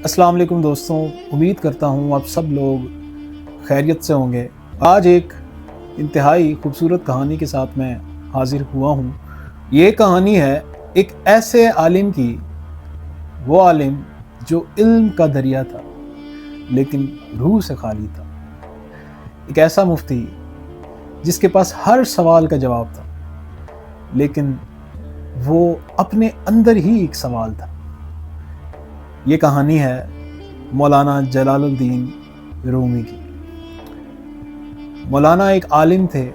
السلام علیکم دوستوں، امید کرتا ہوں آپ سب لوگ خیریت سے ہوں گے۔ آج ایک انتہائی خوبصورت کہانی کے ساتھ میں حاضر ہوا ہوں۔ یہ کہانی ہے ایک ایسے عالم کی، وہ عالم جو علم کا دریا تھا لیکن روح سے خالی تھا۔ ایک ایسا مفتی جس کے پاس ہر سوال کا جواب تھا لیکن وہ اپنے اندر ہی ایک سوال تھا۔ یہ کہانی ہے مولانا جلال الدین رومی کی۔ مولانا ایک عالم تھے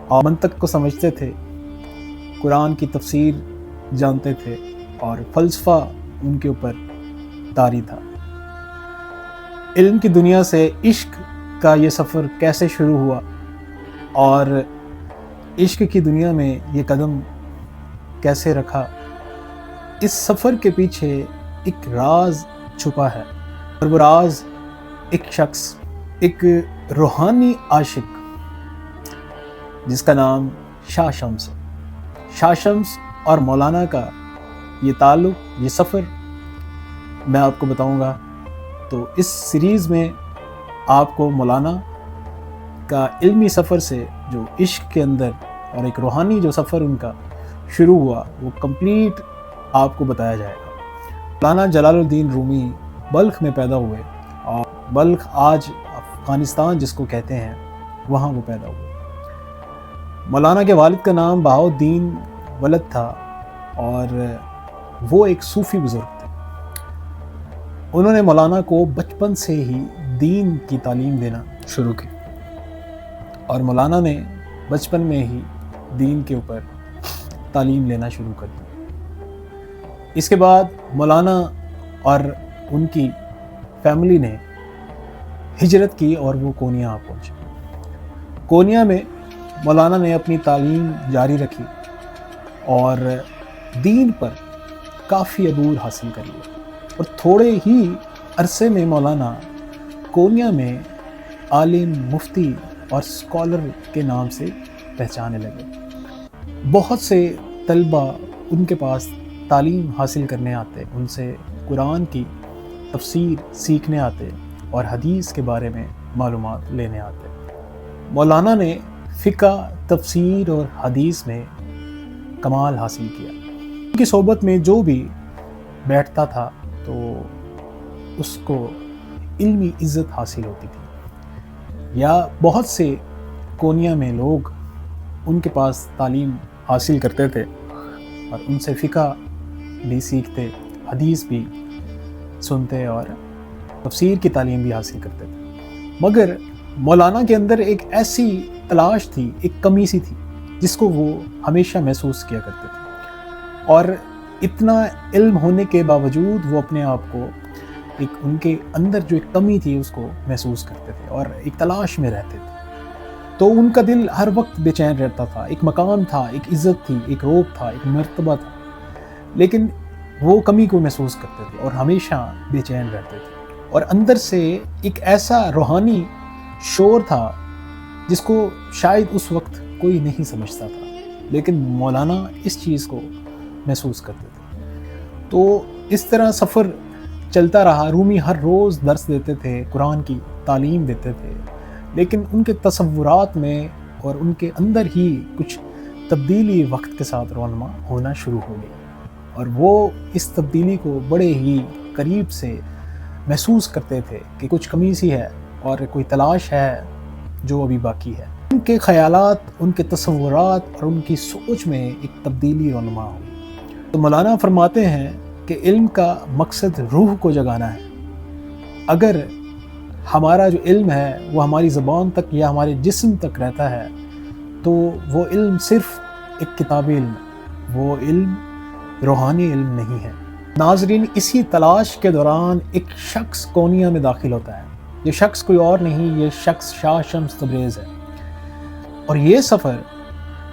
اور منطق کو سمجھتے تھے، قرآن کی تفسیر جانتے تھے اور فلسفہ ان کے اوپر طاری تھا۔ علم کی دنیا سے عشق کا یہ سفر کیسے شروع ہوا اور عشق کی دنیا میں یہ قدم کیسے رکھا، اس سفر کے پیچھے ایک راز چھپا ہے، اور وہ راز ایک شخص، ایک روحانی عاشق جس کا نام شاہ شمس ہے۔ شاہ شمس اور مولانا کا یہ تعلق، یہ سفر میں آپ کو بتاؤں گا۔ تو اس سیریز میں آپ کو مولانا کا علمی سفر سے جو عشق کے اندر اور ایک روحانی جو سفر ان کا شروع ہوا، وہ کمپلیٹ آپ کو بتایا جائے گا۔ مولانا جلال الدین رومی بلخ میں پیدا ہوئے، اور بلخ آج افغانستان جس کو کہتے ہیں، وہاں وہ پیدا ہوئے۔ مولانا کے والد کا نام بہاؤالدین ولد تھا اور وہ ایک صوفی بزرگ تھے۔ انہوں نے مولانا کو بچپن سے ہی دین کی تعلیم دینا شروع کی، اور مولانا نے بچپن میں ہی دین کے اوپر تعلیم لینا شروع کر دی۔ اس کے بعد مولانا اور ان کی فیملی نے ہجرت کی اور وہ کونیا پہنچے۔ کونیا میں مولانا نے اپنی تعلیم جاری رکھی اور دین پر کافی عبور حاصل کر لیا، اور تھوڑے ہی عرصے میں مولانا کونیا میں عالم، مفتی اور اسکالر کے نام سے پہچانے لگے۔ بہت سے طلبہ ان کے پاس تعلیم حاصل کرنے آتے، ان سے قرآن کی تفسیر سیکھنے آتے اور حدیث کے بارے میں معلومات لینے آتے۔ مولانا نے فقہ، تفسیر اور حدیث میں کمال حاصل کیا۔ ان کی صحبت میں جو بھی بیٹھتا تھا تو اس کو علمی عزت حاصل ہوتی تھی، یا بہت سے کونیا میں لوگ ان کے پاس تعلیم حاصل کرتے تھے اور ان سے فقہ بھی سیکھتے، حدیث بھی سنتے اور تفسیر کی تعلیم بھی حاصل کرتے تھے۔ مگر مولانا کے اندر ایک ایسی تلاش تھی، ایک کمی سی تھی جس کو وہ ہمیشہ محسوس کیا کرتے تھے، اور اتنا علم ہونے کے باوجود وہ اپنے آپ کو ایک ان کے اندر جو ایک کمی تھی اس کو محسوس کرتے تھے اور ایک تلاش میں رہتے تھے۔ تو ان کا دل ہر وقت بے چین رہتا تھا۔ ایک مقام تھا، ایک عزت تھی، ایک روب تھا، ایک مرتبہ تھا، لیکن وہ کمی کو محسوس کرتے تھے اور ہمیشہ بے چین رہتے تھے، اور اندر سے ایک ایسا روحانی شور تھا جس کو شاید اس وقت کوئی نہیں سمجھتا تھا، لیکن مولانا اس چیز کو محسوس کرتے تھے۔ تو اس طرح سفر چلتا رہا۔ رومی ہر روز درس دیتے تھے، قرآن کی تعلیم دیتے تھے، لیکن ان کے تصورات میں اور ان کے اندر ہی کچھ تبدیلی وقت کے ساتھ رونما ہونا شروع ہو گئی، اور وہ اس تبدیلی کو بڑے ہی قریب سے محسوس کرتے تھے کہ کچھ کمی سی ہے اور کوئی تلاش ہے جو ابھی باقی ہے۔ ان کے خیالات، ان کے تصورات اور ان کی سوچ میں ایک تبدیلی رونما ہوئی۔ تو مولانا فرماتے ہیں کہ علم کا مقصد روح کو جگانا ہے۔ اگر ہمارا جو علم ہے وہ ہماری زبان تک یا ہمارے جسم تک رہتا ہے تو وہ علم صرف ایک کتابی علم ہے، وہ علم روحانی علم نہیں ہے۔ ناظرین، اسی تلاش کے دوران ایک شخص کونیا میں داخل ہوتا ہے۔ یہ شخص کوئی اور نہیں، یہ شخص شاہ شمس تبریز ہے، اور یہ سفر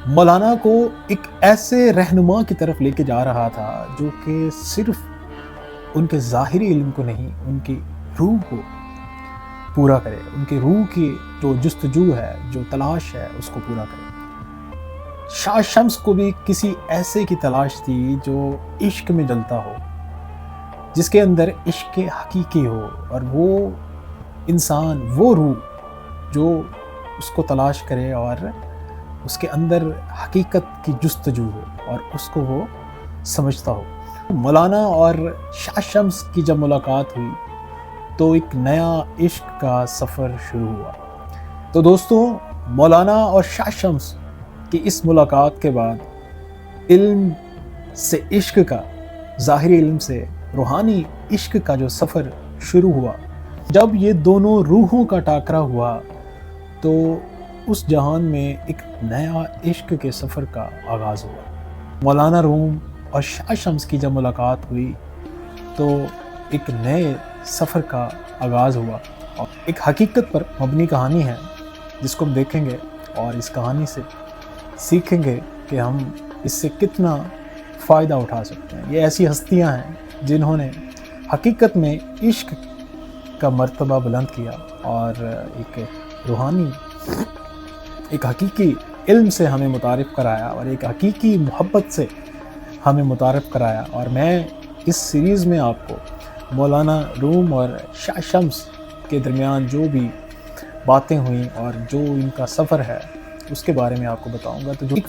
مولانا کو ایک ایسے رہنما کی طرف لے کے جا رہا تھا جو کہ صرف ان کے ظاہری علم کو نہیں، ان کی روح کو پورا کرے، ان کی روح کی جو جستجو ہے، جو تلاش ہے، اس کو پورا کرے۔ شاہ شمس کو بھی کسی ایسے کی تلاش تھی جو عشق میں جلتا ہو، جس کے اندر عشق حقیقی ہو، اور وہ انسان، وہ روح جو اس کو تلاش کرے اور اس کے اندر حقیقت کی جستجو ہو اور اس کو وہ سمجھتا ہو۔ مولانا اور شاہ شمس کی جب ملاقات ہوئی تو ایک نیا عشق کا سفر شروع ہوا۔ تو دوستوں، مولانا اور شاہ شمس کی اس ملاقات کے بعد علم سے عشق کا، ظاہری علم سے روحانی عشق کا جو سفر شروع ہوا، جب یہ دونوں روحوں کا ٹاکرا ہوا تو اس جہان میں ایک نیا عشق کے سفر کا آغاز ہوا۔ مولانا روم اور شاہ شمس کی جب ملاقات ہوئی تو ایک نئے سفر کا آغاز ہوا، اور ایک حقیقت پر مبنی کہانی ہے جس کو ہم دیکھیں گے اور اس کہانی سے سیکھیں گے کہ ہم اس سے کتنا فائدہ اٹھا سکتے ہیں۔ یہ ایسی ہستیاں ہیں جنہوں نے حقیقت میں عشق کا مرتبہ بلند کیا اور ایک روحانی، ایک حقیقی علم سے ہمیں متعارف کرایا اور ایک حقیقی محبت سے ہمیں متعارف کرایا۔ اور میں اس سیریز میں آپ کو مولانا روم اور شاہ شمس کے درمیان جو بھی باتیں ہوئیں اور جو ان کا سفر ہے اس کے بارے میں آپ کو بتاؤں گا۔ تو جو ایک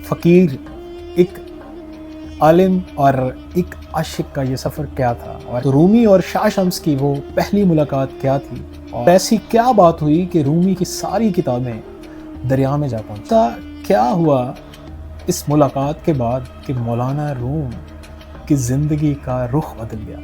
فقیر، ایک عالم اور ایک عاشق کا یہ سفر کیا تھا، اور رومی اور شاہ شمس کی وہ پہلی ملاقات کیا تھی، اور ایسی کیا بات ہوئی کہ رومی کی ساری کتابیں دریا میں جا پہنچا۔ کیا ہوا اس ملاقات کے بعد کہ مولانا روم کی زندگی کا رخ بدل گیا۔